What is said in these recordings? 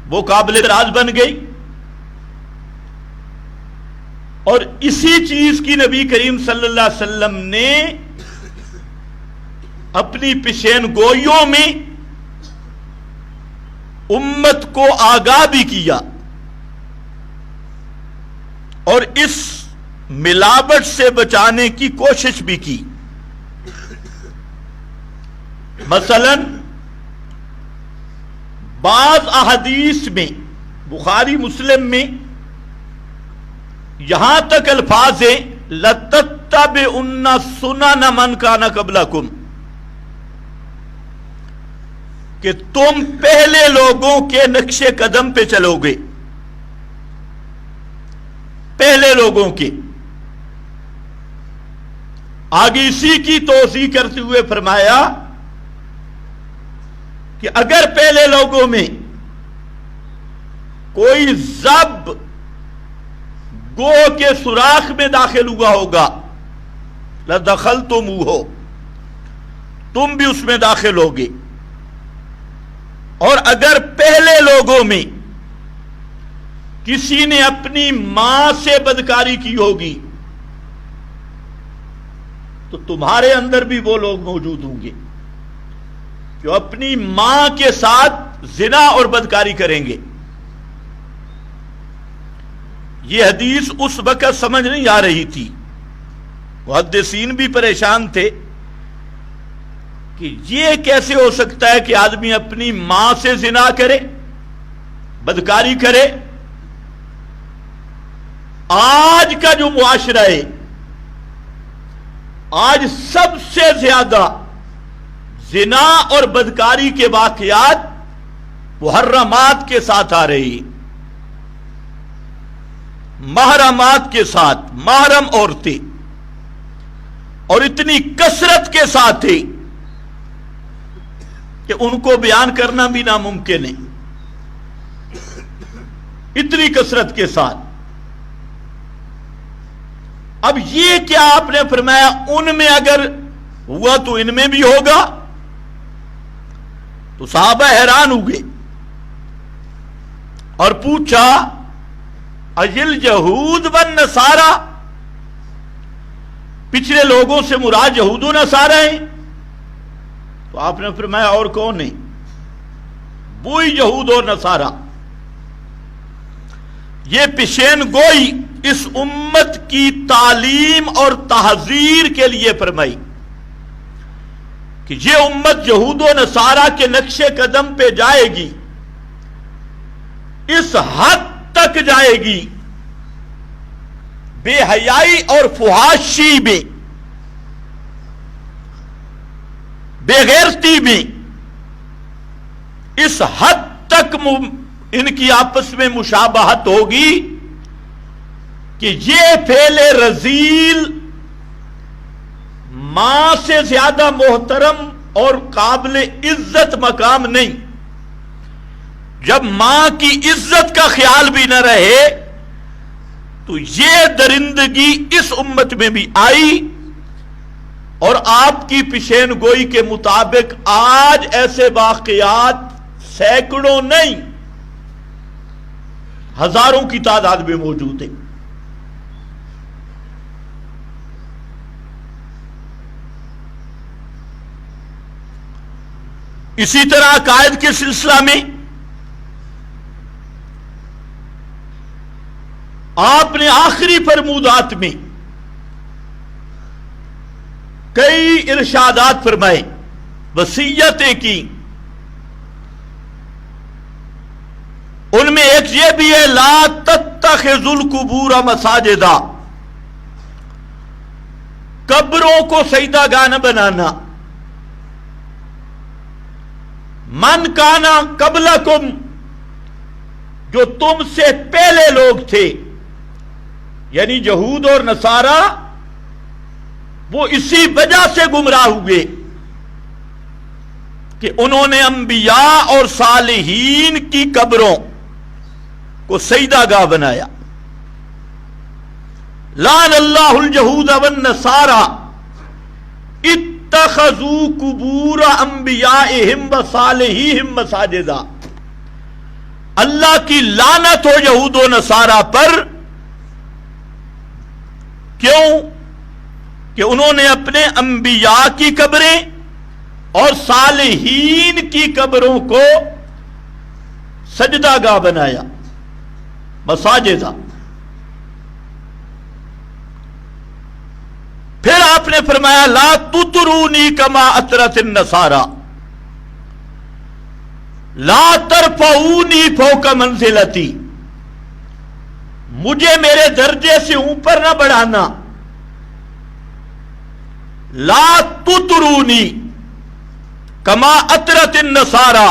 وہ قابل اعتراض بن گئی. اور اسی چیز کی نبی کریم صلی اللہ علیہ وسلم نے اپنی پیشین گوئیوں میں امت کو آگاہ بھی کیا اور اس ملاوٹ سے بچانے کی کوشش بھی کی. مثلا بعض احادیث میں بخاری مسلم میں یہاں تک الفاظ ہیں لَتَتَّبِعُنَّ سُنَنَ مَنْ كَانَ قَبْلَكُمْ کہ تم پہلے لوگوں کے نقش قدم پہ چلو گے. پہلے لوگوں کے. آگے اسی کی توضیح کرتے ہوئے فرمایا کہ اگر پہلے لوگوں میں کوئی ضب گو کے سوراخ میں داخل ہوا ہوگا لَدَخَلْتُمُوهُ تم بھی اس میں داخل ہوگے. اور اگر پہلے لوگوں میں کسی نے اپنی ماں سے بدکاری کی ہوگی تو تمہارے اندر بھی وہ لوگ موجود ہوں گے جو اپنی ماں کے ساتھ زنا اور بدکاری کریں گے. یہ حدیث اس وقت سمجھ نہیں آ رہی تھی. محدثین بھی پریشان تھے کہ یہ کیسے ہو سکتا ہے کہ آدمی اپنی ماں سے زنا کرے، بدکاری کرے. آج کا جو معاشرہ ہے، آج سب سے زیادہ زنا اور بدکاری کے واقعات محرمات کے ساتھ آ رہی، محرمات کے ساتھ، محرم عورتیں، اور اتنی کثرت کے ساتھ ہے کہ ان کو بیان کرنا بھی ناممکن ہے. اتنی کثرت کے ساتھ. اب یہ کیا آپ نے فرمایا ان میں اگر ہوا تو ان میں بھی ہوگا؟ تو صحابہ حیران ہوئے اور پوچھا اجل یہود والنصارى پچھلے لوگوں سے مراد یہود و نصارہ ہیں؟ تو آپ نے فرمایا اور کون ہے؟ وہی یہود اور نصارہ. یہ پیشین گوئی اس امت کی تعلیم اور تحذیر کے لیے فرمائی کہ یہ امت یہود و نصارہ کے نقش قدم پہ جائے گی، اس حد تک جائے گی بے حیائی اور فحاشی میں، بے غیرتی میں، اس حد تک ان کی آپس میں مشابہت ہوگی کہ یہ فعل رذیل ماں سے زیادہ محترم اور قابل عزت مقام نہیں. جب ماں کی عزت کا خیال بھی نہ رہے تو یہ درندگی اس امت میں بھی آئی. اور آپ کی پیشین گوئی کے مطابق آج ایسے واقعات سینکڑوں نہیں، ہزاروں کی تعداد میں موجود ہیں. اسی طرح عقائد کے سلسلہ میں آپ نے آخری فرمودات میں کئی ارشادات فرمائے، وصیتیں کی. ان میں ایک یہ بھی ہے لا تتخذوا القبور مساجدا، قبروں کو سجدہ گاہ نہ بنانا. من کانا قبلکم، جو تم سے پہلے لوگ تھے یعنی یہود اور نصارہ، وہ اسی وجہ سے گمراہ ہوئے کہ انہوں نے انبیاء اور صالحین کی قبروں کو سجدہ گاہ بنایا. لعن اللہ اليہود والنصارى اتخذوا قبور انبیائہم وصالحیہم مساجدا. اللہ کی لعنت ہو یہود و نصارہ پر. کیوں؟ کہ انہوں نے اپنے انبیاء کی قبریں اور صالحین کی قبروں کو سجدہ گاہ بنایا، مساجدہ. پھر آپ نے فرمایا لا تطرونی کما اطرت النصارى لا ترفعونی فوق منزلتی، مجھے میرے درجے سے اوپر نہ بڑھانا. لا تطرونی کما اطرت النصارى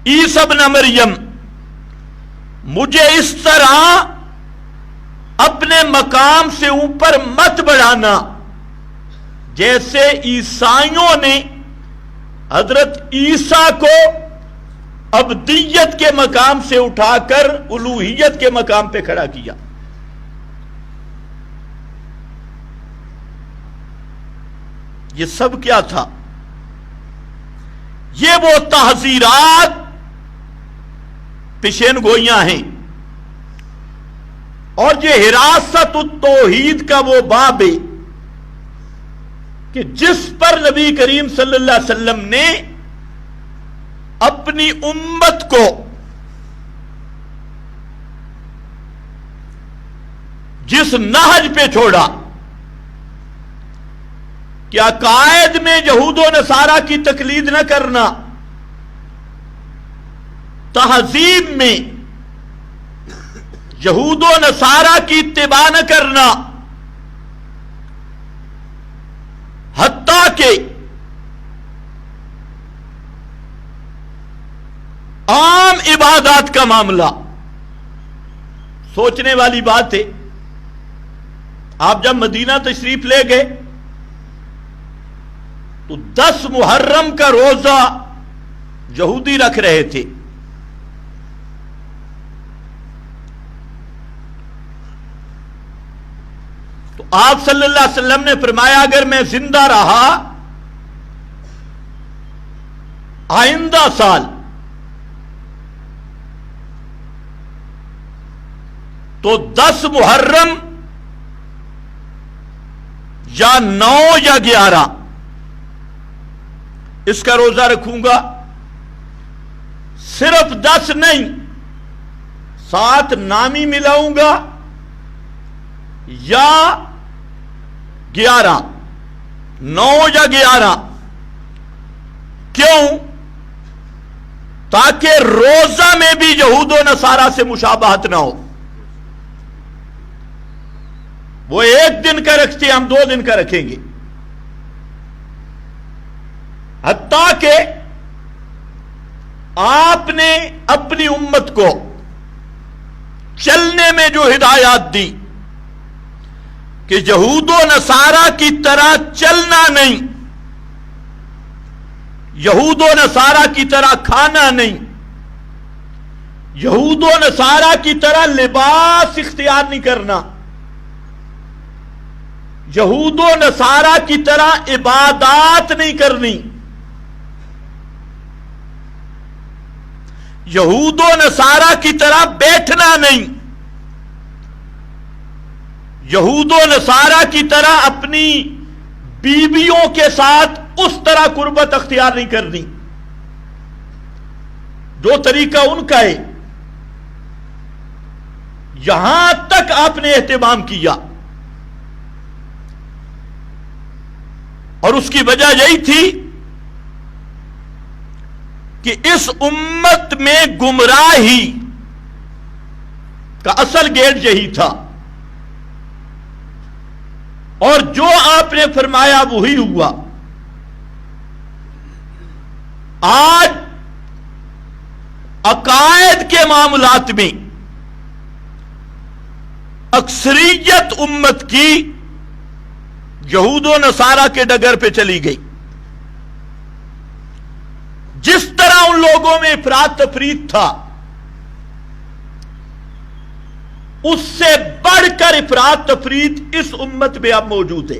عیسی ابن مریم، مجھے اس طرح اپنے مقام سے اوپر مت بڑھانا جیسے عیسائیوں نے حضرت عیسیٰ کو عبدیت کے مقام سے اٹھا کر الوہیت کے مقام پہ کھڑا کیا. یہ سب کیا تھا؟ یہ وہ تحذیرات پیشین گوئیاں ہیں، اور یہ حراست التوحید کا وہ باب ہے کہ جس پر نبی کریم صلی اللہ علیہ وسلم نے اپنی امت کو جس نہج پہ چھوڑا کہ عقائد میں یہود و نصارہ کی تقلید نہ کرنا، تہذیب میں یہود و نصارہ کی اتباع نہ کرنا، حتیٰ کہ عام عبادات کا معاملہ. سوچنے والی بات ہے، آپ جب مدینہ تشریف لے گئے تو 10 محرم کا روزہ یہودی رکھ رہے تھے. تو آپ صلی اللہ علیہ وسلم نے فرمایا اگر میں زندہ رہا آئندہ سال تو 10 محرم یا 9 یا 11 اس کا روزہ رکھوں گا. صرف 10 نہیں، 7 نامی ملاؤں گا یا 11، 9 یا 11. کیوں؟ تاکہ روزہ میں بھی یہود و نصارہ سے مشابہت نہ ہو. وہ 1 دن کا رکھتے ہم 2 دن کا رکھیں گے، حتیٰ کہ آپ نے اپنی امت کو چلنے میں جو ہدایات دی کہ یہود و نصارہ کی طرح چلنا نہیں، یہود و نصارہ کی طرح کھانا نہیں، یہود و نصارہ کی طرح لباس اختیار نہیں کرنا، یہود و نصارہ کی طرح عبادات نہیں کرنی، یہود و نصارہ کی طرح بیٹھنا نہیں، یہود و نصارہ کی طرح اپنی بیویوں کے ساتھ اس طرح قربت اختیار نہیں کرنی جو طریقہ ان کا ہے. یہاں تک آپ نے اہتمام کیا، اور اس کی وجہ یہی تھی کہ اس امت میں گمراہی کا اصل گیٹ یہی تھا، اور جو آپ نے فرمایا وہی ہوا. آج عقائد کے معاملات میں اکثریت امت کی یہود و نصارہ کے ڈگر پہ چلی گئی. جس طرح ان لوگوں میں افراط تفریط تھا، اس سے بڑھ کر افراط تفریط اس امت میں اب موجود ہے.